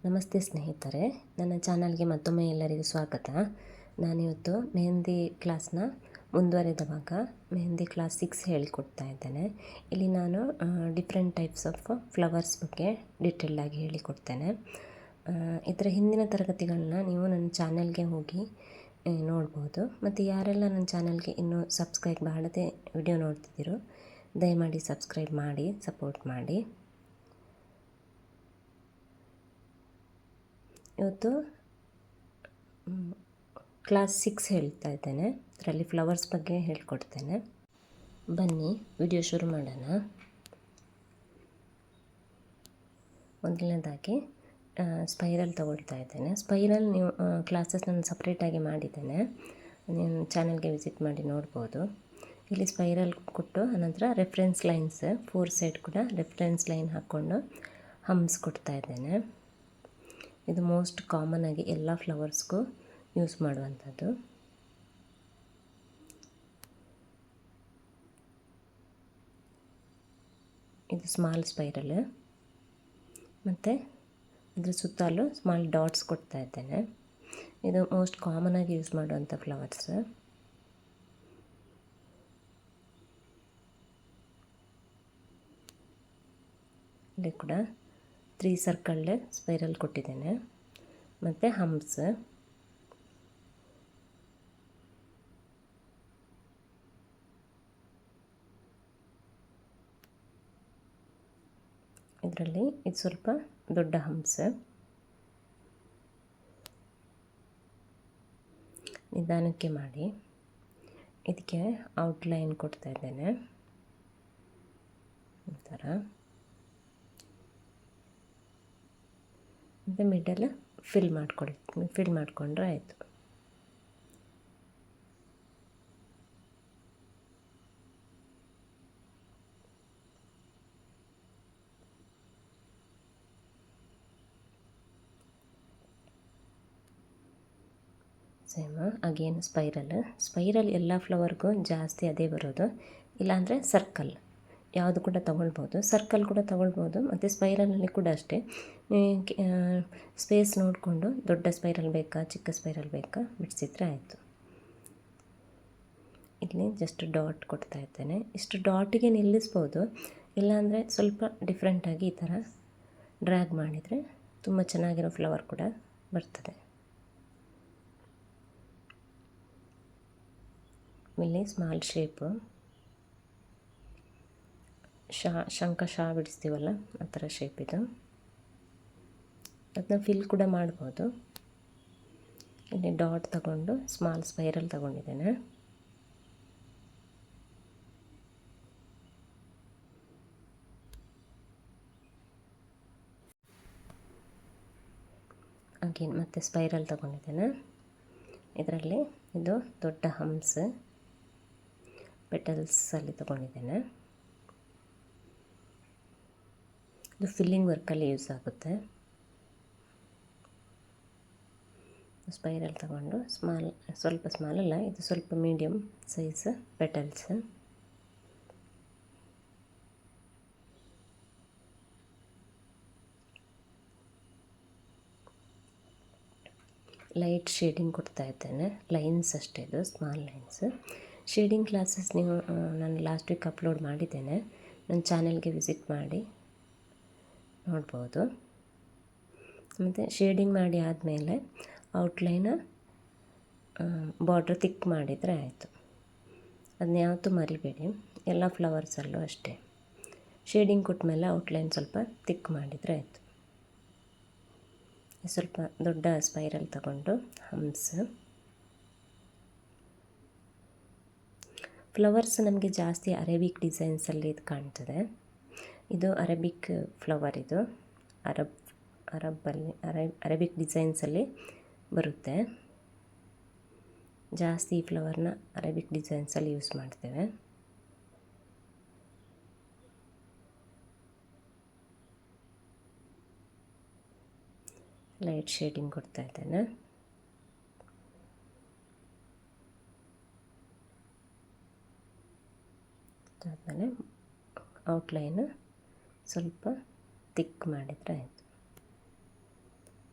ನಮಸ್ತೆ ಸ್ನೇಹಿತರೆ, ನನ್ನ ಚಾನಲ್ಗೆ ಮತ್ತೊಮ್ಮೆ ಎಲ್ಲರಿಗೂ ಸ್ವಾಗತ. ನಾನಿವತ್ತು ಮೆಹಂದಿ ಕ್ಲಾಸ್ನ ಮುಂದುವರೆದ ಭಾಗ ಮೆಹಂದಿ ಕ್ಲಾಸ್ 6 ಹೇಳಿಕೊಡ್ತಾ ಇದ್ದೇನೆ. ಇಲ್ಲಿ ನಾನು ಡಿಫ್ರೆಂಟ್ ಟೈಪ್ಸ್ ಆಫ್ ಫ್ಲವರ್ಸ್ ಬಗ್ಗೆ ಡೀಟೇಲ್ಡಾಗಿ ಹೇಳಿಕೊಡ್ತೇನೆ. ಇದರ ಹಿಂದಿನ ತರಗತಿಗಳನ್ನ ನೀವು ನನ್ನ ಚಾನಲ್ಗೆ ಹೋಗಿ ನೋಡ್ಬೋದು. ಮತ್ತು ಯಾರೆಲ್ಲ ನನ್ನ ಚಾನಲ್ಗೆ ಇನ್ನೂ ಸಬ್ಸ್ಕ್ರೈಬ್ ಮಾಡದೆ ವಿಡಿಯೋ ನೋಡ್ತಿದ್ದೀರೋ ದಯಮಾಡಿ ಸಬ್ಸ್ಕ್ರೈಬ್ ಮಾಡಿ ಸಪೋರ್ಟ್ ಮಾಡಿ. ಇವತ್ತು ಕ್ಲಾಸ್ 6 ಹೇಳ್ತಾ ಇದ್ದೇನೆ. ಅದರಲ್ಲಿ ಫ್ಲವರ್ಸ್ ಬಗ್ಗೆ ಹೇಳ್ಕೊಡ್ತೇನೆ. ಬನ್ನಿ ವಿಡಿಯೋ ಶುರು ಮಾಡೋಣ. ಮೊದಲನೇದಾಗಿ ಸ್ಪೈರಲ್ ತಗೊಳ್ತಾ ಇದ್ದೇನೆ. ಸ್ಪೈರಲ್ ನೀವು ಕ್ಲಾಸಸ್ ನಾನು ಸಪ್ರೇಟಾಗಿ ಮಾಡಿದ್ದೇನೆ, ನೀವು ಚಾನಲ್ಗೆ ವಿಸಿಟ್ ಮಾಡಿ ನೋಡ್ಬೋದು. ಇಲ್ಲಿ ಸ್ಪೈರಲ್ ಕೊಟ್ಟು ಅನಂತರ ರೆಫ್ರೆನ್ಸ್ ಲೈನ್ಸ್ 4 ಸೈಡ್ ಕೂಡ ರೆಫ್ರೆನ್ಸ್ ಲೈನ್ ಹಾಕ್ಕೊಂಡು ಹಮ್ಸ್ ಕೊಡ್ತಾ ಇದ್ದೇನೆ. ಇದು ಮೋಸ್ಟ್ ಕಾಮನ್ ಆಗಿ ಎಲ್ಲ ಫ್ಲವರ್ಸ್ಗೂ ಯೂಸ್ ಮಾಡುವಂಥದ್ದು. ಇದು ಸ್ಮಾಲ್ ಸ್ಪೈರಲ್ ಮತ್ತು ಇದ್ರ ಸುತ್ತಲೂ ಸ್ಮಾಲ್ ಡಾಟ್ಸ್ ಕೊಡ್ತಾ ಇದ್ದೇನೆ. ಇದು ಮೋಸ್ಟ್ ಕಾಮನ್ ಆಗಿ ಯೂಸ್ ಮಾಡುವಂಥ ಫ್ಲವರ್ಸ್. ಇಲ್ಲಿ ಕೂಡ 3 ಸರ್ಕಲ್ ಸ್ಪೈರಲ್ ಕೊಟ್ಟಿದ್ದೇನೆ ಮತ್ತು ಹಮ್ಸ್. ಇದರಲ್ಲಿ ಇದು ಸ್ವಲ್ಪ ದೊಡ್ಡ ಹಮ್ಸ್. ನಿಧಾನಕ್ಕೆ ಮಾಡಿ. ಇದಕ್ಕೆ ಔಟ್ಲೈನ್ ಕೊಡ್ತಾ ಇದ್ದೇನೆ ಈ ಥರ. ಮತ್ತು ಮಿಡಲ್ ಫಿಲ್ ಮಾಡಿಕೊಂಡ್ರೆ ಆಯಿತು. ಸೇಮ್ ಅಗೇನ್ ಸ್ಪೈರಲ್ ಎಲ್ಲ ಫ್ಲವರ್ಗೂ ಜಾಸ್ತಿ ಅದೇ ಬರೋದು. ಇಲ್ಲಾಂದರೆ ಸರ್ಕಲ್ ಯಾವುದು ಕೂಡ ತಗೊಳ್ಬೋದು, ಸರ್ಕಲ್ ಕೂಡ ತಗೊಳ್ಬೋದು. ಮತ್ತು ಸ್ಪೈರಲಲ್ಲಿ ಕೂಡ ಅಷ್ಟೇ, ಸ್ಪೇಸ್ ನೋಡಿಕೊಂಡು ದೊಡ್ಡ ಸ್ಪೈರಲ್ ಬೇಕಾ ಚಿಕ್ಕ ಸ್ಪೈರಲ್ ಬೇಕಾ ಬಿಡಿಸಿದ್ರೆ ಆಯಿತು. ಇಲ್ಲಿ ಜಸ್ಟ್ ಡಾಟ್ ಕೊಡ್ತಾ ಇದ್ದೇನೆ. ಇಷ್ಟು ಡಾಟಿಗೆ ನಿಲ್ಲಿಸ್ಬೋದು, ಇಲ್ಲಾಂದರೆ ಸ್ವಲ್ಪ ಡಿಫ್ರೆಂಟಾಗಿ ಈ ಥರ ಡ್ರ್ಯಾಗ್ ಮಾಡಿದರೆ ತುಂಬ ಚೆನ್ನಾಗಿರೋ ಫ್ಲವರ್ ಕೂಡ ಬರ್ತದೆ. ಇಲ್ಲಿ ಸ್ಮಾಲ್ ಶೇಪು ಶಂಖ ಬಿಡಿಸ್ತೀವಲ್ಲ ಆ ಥರ ಶೇಪ್ ಇದು. ಅದನ್ನ ಫಿಲ್ ಕೂಡ ಮಾಡ್ಬೋದು. ಇಲ್ಲಿ ಡಾಟ್ ತಗೊಂಡು ಸ್ಮಾಲ್ ಸ್ಪೈರಲ್ ತಗೊಂಡಿದ್ದೇನೆ. ಅಗೇನ್ ಮತ್ತೆ ಸ್ಪೈರಲ್ ತಗೊಂಡಿದ್ದೇನೆ. ಇದರಲ್ಲಿ ಇದು ದೊಡ್ಡ ಹಮ್ಸ್ ಪೆಟಲ್ಸಲ್ಲಿ ತಗೊಂಡಿದ್ದೇನೆ. ಇದು ಫಿಲ್ಲಿಂಗ್ ವರ್ಕಲ್ಲಿ ಯೂಸ್ ಆಗುತ್ತೆ. ಸ್ಪೈರಲ್ ತಗೊಂಡು ಸ್ವಲ್ಪ ಸ್ಮಾಲ್ ಅಲ್ಲ, ಇದು ಸ್ವಲ್ಪ medium size petals. Light shading ಕೊಡ್ತಾ ಇದ್ದೇನೆ. ಲೈನ್ಸ್ ಅಷ್ಟೇ, ಇದು ಸ್ಮಾಲ್ ಲೈನ್ಸ್. ಶೇಡಿಂಗ್ ಕ್ಲಾಸಸ್ ನೀವು ನಾನು ಲಾಸ್ಟ್ ವೀಕ್ ಅಪ್ಲೋಡ್ ಮಾಡಿದ್ದೇನೆ, ನನ್ನ ಚಾನೆಲ್ಗೆ ವಿಸಿಟ್ ಮಾಡಿ ನೋಡ್ಬೋದು. ಮತ್ತು ಶೇಡಿಂಗ್ ಮಾಡಿ ಆದಮೇಲೆ ಔಟ್ಲೈನ್ ಬಾರ್ಡ್ರ್ ತಿಕ್ ಮಾಡಿದರೆ ಆಯಿತು. ಅದನ್ನ ಯಾವತ್ತೂ ಮರಿಬೇಡಿ, ಎಲ್ಲ ಫ್ಲವರ್ಸಲ್ಲೂ ಅಷ್ಟೇ. ಶೇಡಿಂಗ್ ಕೊಟ್ಟ ಮೇಲೆ ಔಟ್ಲೈನ್ ಸ್ವಲ್ಪ ತಿಕ್ ಮಾಡಿದರೆ ಆಯಿತು. ಸ್ವಲ್ಪ ದೊಡ್ಡ ಸ್ಪೈರಲ್ ತಗೊಂಡು ಹಮ್ಸ್. ಫ್ಲವರ್ಸ್ ನಮಗೆ ಜಾಸ್ತಿ ಅರೇಬಿಕ್ ಡಿಸೈನ್ಸಲ್ಲಿ ಇದು ಕಾಣ್ತದೆ. ಇದು ಅರೇಬಿಕ್ ಫ್ಲವರ್, ಇದು ಅರೇಬಿಕ್ ಡಿಸೈನ್ಸಲ್ಲಿ ಬರುತ್ತೆ. ಜಾಸ್ತಿ ಈ ಫ್ಲವರ್ನ ಅರೇಬಿಕ್ ಡಿಸೈನ್ಸಲ್ಲಿ ಯೂಸ್ ಮಾಡ್ತೇವೆ. ಲೈಟ್ ಶೇಡಿಂಗ್ ಕೊಡ್ತಾ ಇದ್ದೇನೆ. ಅದಾದಮೇಲೆ ಔಟ್ಲೈನ್ ಸ್ವಲ್ಪ ತಿಕ್ ಮಾಡಿದರೆ ಆಯಿತು.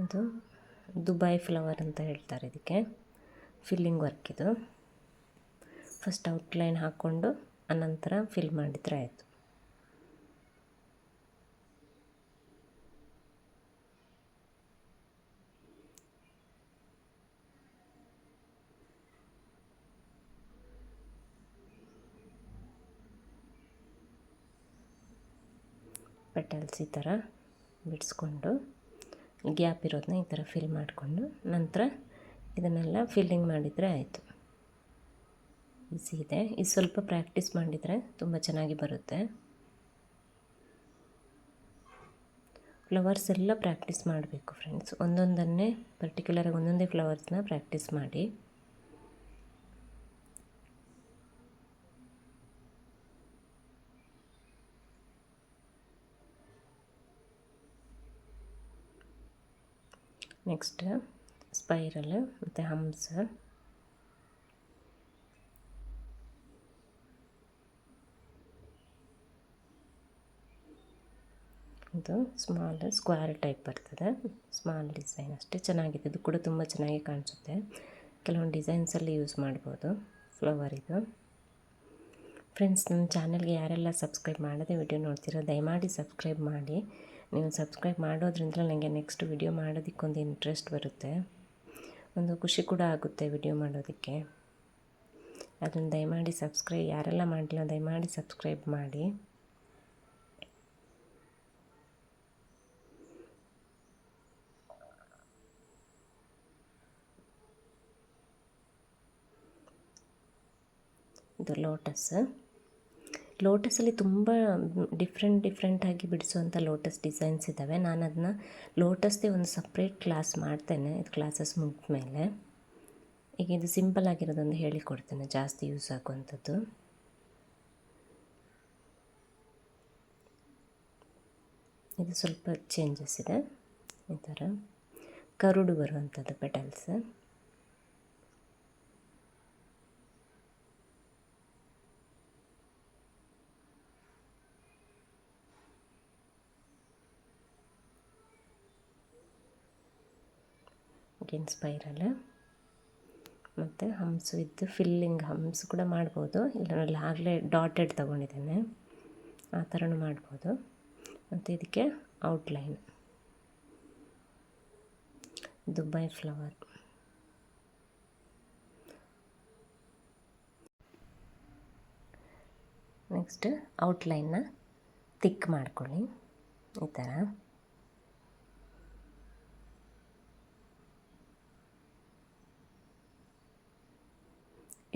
ಅದು ದುಬೈ ಫ್ಲವರ್ ಅಂತ ಹೇಳ್ತಾರೆ ಇದಕ್ಕೆ. ಫಿಲ್ಲಿಂಗ್ ವರ್ಕ್ ಇದು. ಫಸ್ಟ್ ಔಟ್ಲೈನ್ ಹಾಕ್ಕೊಂಡು ಅನಂತರ ಫಿಲ್ ಮಾಡಿದರೆ ಆಯಿತು. ಪೆಟಲ್ಸ್ ಈ ಥರ ಬಿಡಿಸ್ಕೊಂಡು ಗ್ಯಾಪ್ ಇರೋದನ್ನ ಈ ಥರ ಫಿಲ್ ಮಾಡಿಕೊಂಡು ನಂತರ ಇದನ್ನೆಲ್ಲ ಫಿಲ್ಲಿಂಗ್ ಮಾಡಿದರೆ ಆಯಿತು. ಈಸಿ ಇದೆ. ಇದು ಸ್ವಲ್ಪ ಪ್ರಾಕ್ಟೀಸ್ ಮಾಡಿದರೆ ತುಂಬ ಚೆನ್ನಾಗಿ ಬರುತ್ತೆ. ಫ್ಲವರ್ಸ್ ಎಲ್ಲ ಪ್ರಾಕ್ಟೀಸ್ ಮಾಡಬೇಕು ಫ್ರೆಂಡ್ಸ್. ಒಂದೊಂದನ್ನೇ ಪರ್ಟಿಕ್ಯುಲರಾಗಿ ಒಂದೊಂದೇ ಫ್ಲವರ್ಸ್ನ ಪ್ರಾಕ್ಟೀಸ್ ಮಾಡಿ. ನೆಕ್ಸ್ಟ್ ಸ್ಪೈರಲ್ ಮತ್ತು ಹಂಪ್ಸ್. ಇದು ಸ್ಮಾಲ್ ಸ್ಕ್ವೇರ್ ಟೈಪ್ ಬರ್ತದೆ, ಸ್ಮಾಲ್ ಡಿಸೈನ್ ಅಷ್ಟೇ. ಚೆನ್ನಾಗಿದೆ, ಇದು ಕೂಡ ತುಂಬ ಚೆನ್ನಾಗಿ ಕಾಣಿಸುತ್ತೆ. ಕೆಲವೊಂದು ಡಿಸೈನ್ಸಲ್ಲಿ ಯೂಸ್ ಮಾಡ್ಬೋದು ಫ್ಲವರ್ ಇದು. ಫ್ರೆಂಡ್ಸ್, ನನ್ನ ಚಾನಲ್ಗೆ ಯಾರೆಲ್ಲ ಸಬ್ಸ್ಕ್ರೈಬ್ ಮಾಡದೆ ವಿಡಿಯೋ ನೋಡ್ತೀರೋ ದಯಮಾಡಿ ಸಬ್ಸ್ಕ್ರೈಬ್ ಮಾಡಿ. ನೀವು ಸಬ್ಸ್ಕ್ರೈಬ್ ಮಾಡೋದ್ರಿಂದ ನನಗೆ ನೆಕ್ಸ್ಟ್ ವಿಡಿಯೋ ಮಾಡೋದಕ್ಕೊಂದು ಇಂಟ್ರೆಸ್ಟ್ ಬರುತ್ತೆ, ಒಂದು ಖುಷಿ ಕೂಡ ಆಗುತ್ತೆ ವಿಡಿಯೋ ಮಾಡೋದಕ್ಕೆ. ಅದನ್ನು ದಯಮಾಡಿ ಸಬ್ಸ್ಕ್ರೈಬ್, ಯಾರೆಲ್ಲ ಮಾಡಿಲ್ಲ ದಯಮಾಡಿ ಸಬ್ಸ್ಕ್ರೈಬ್ ಮಾಡಿ. ಇದು ಲೋಟಸಲ್ಲಿ ತುಂಬ ಡಿಫ್ರೆಂಟಾಗಿ ಬಿಡಿಸುವಂಥ ಲೋಟಸ್ ಡಿಸೈನ್ಸ್ ಇದ್ದಾವೆ. ನಾನು ಅದನ್ನ ಲೋಟಸ್ದೇ ಒಂದು ಸಪ್ರೇಟ್ ಕ್ಲಾಸ್ ಮಾಡ್ತೇನೆ, ಇದು ಕ್ಲಾಸಸ್ ಮುಗಿದ ಮೇಲೆ. ಈಗ ಇದು ಸಿಂಪಲ್ ಆಗಿರೋದೊಂದು ಹೇಳಿಕೊಡ್ತೇನೆ, ಜಾಸ್ತಿ ಯೂಸ್ ಆಗುವಂಥದ್ದು. ಇದು ಸ್ವಲ್ಪ ಚೇಂಜಸ್ ಇದೆ, ಈ ಥರ ಕರುಡು ಬರುವಂಥದ್ದು ಪೆಟಲ್ಸ್. ಸ್ಪೈರಲ್ ಮತ್ತು ಹಂಪ್ಸ್ ವಿತ್ ಫಿಲ್ಲಿಂಗ್ ಹಂಪ್ಸ್ ಕೂಡ ಮಾಡ್ಬೋದು. ಇಲ್ಲ ಆಗಲೇ ಡಾಟೆಡ್ ತೊಗೊಂಡಿದ್ದೇನೆ, ಆ ಥರನೂ ಮಾಡ್ಬೋದು. ಮತ್ತು ಇದಕ್ಕೆ ಔಟ್ಲೈನ್ ದುಬೈ ಫ್ಲವರ್. ನೆಕ್ಸ್ಟ್ ಔಟ್ಲೈನ್ನ ತಿಕ್ ಮಾಡ್ಕೊಳ್ಳಿ ಈ ಥರ.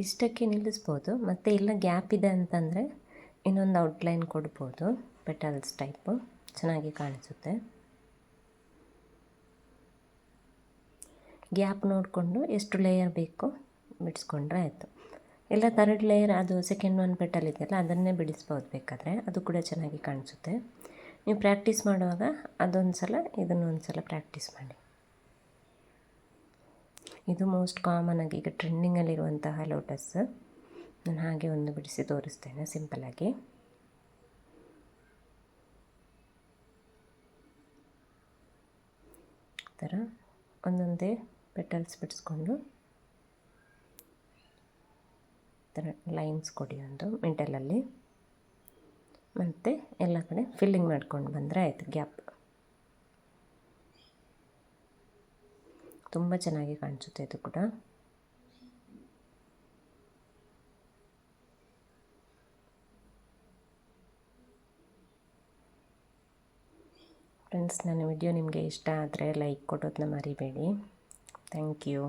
ಇಷ್ಟಕ್ಕೆ ನಿಲ್ಲಿಸ್ಬೋದು, ಮತ್ತು ಇಲ್ಲ ಗ್ಯಾಪ್ ಇದೆ ಅಂತಂದರೆ ಇನ್ನೊಂದು ಔಟ್ಲೈನ್ ಕೊಡ್ಬೋದು, ಪೆಟಲ್ಸ್ ಟೈಪು ಚೆನ್ನಾಗಿ ಕಾಣಿಸುತ್ತೆ. ಗ್ಯಾಪ್ ನೋಡಿಕೊಂಡು ಎಷ್ಟು ಲೇಯರ್ ಬೇಕು ಬಿಡಿಸ್ಕೊಂಡ್ರೆ ಆಯಿತು. ಇಲ್ಲ ಥರ್ಡ್ ಲೇಯರ್, ಅದು ಸೆಕೆಂಡ್ ಒನ್ ಪೆಟಲ್ ಇದೆಯಲ್ಲ ಅದನ್ನೇ ಬಿಡಿಸ್ಬೋದು ಬೇಕಾದರೆ, ಅದು ಕೂಡ ಚೆನ್ನಾಗಿ ಕಾಣಿಸುತ್ತೆ. ನೀವು ಪ್ರಾಕ್ಟೀಸ್ ಮಾಡುವಾಗ ಅದೊಂದು ಸಲ ಇದನ್ನೊಂದು ಸಲ ಪ್ರಾಕ್ಟೀಸ್ ಮಾಡಿ. ಇದು ಮೋಸ್ಟ್ ಕಾಮನಾಗಿ ಈಗ ಟ್ರೆಂಡಿಂಗಲ್ಲಿರುವಂತಹ ಲೋಟಸ್. ನಾನು ಹಾಗೆ ಒಂದು ಬಿಡಿಸಿ ತೋರಿಸ್ತೇನೆ ಸಿಂಪಲ್ಲಾಗಿ. ಈ ಥರ ಒಂದೊಂದೇ ಪೆಟಲ್ಸ್ ಬಿಡಿಸ್ಕೊಂಡು ಈ ಥರ ಲೈನ್ಸ್ ಕೊಡಿ ಒಂದು ಮಿಡಲಲ್ಲಿ, ಮತ್ತು ಎಲ್ಲ ಕಡೆ ಫಿಲ್ಲಿಂಗ್ ಮಾಡ್ಕೊಂಡು ಬಂದರೆ ಆಯಿತು. ಗ್ಯಾಪ್ ತುಂಬ ಚೆನ್ನಾಗಿ ಕಾಣಿಸುತ್ತೆ ಇದು ಕೂಡ. ಫ್ರೆಂಡ್ಸ್, ನನ್ನ ವಿಡಿಯೋ ನಿಮಗೆ ಇಷ್ಟ ಆದರೆ ಲೈಕ್ ಕೊಡೋದನ್ನ ಮರಿಬೇಡಿ. Thank you.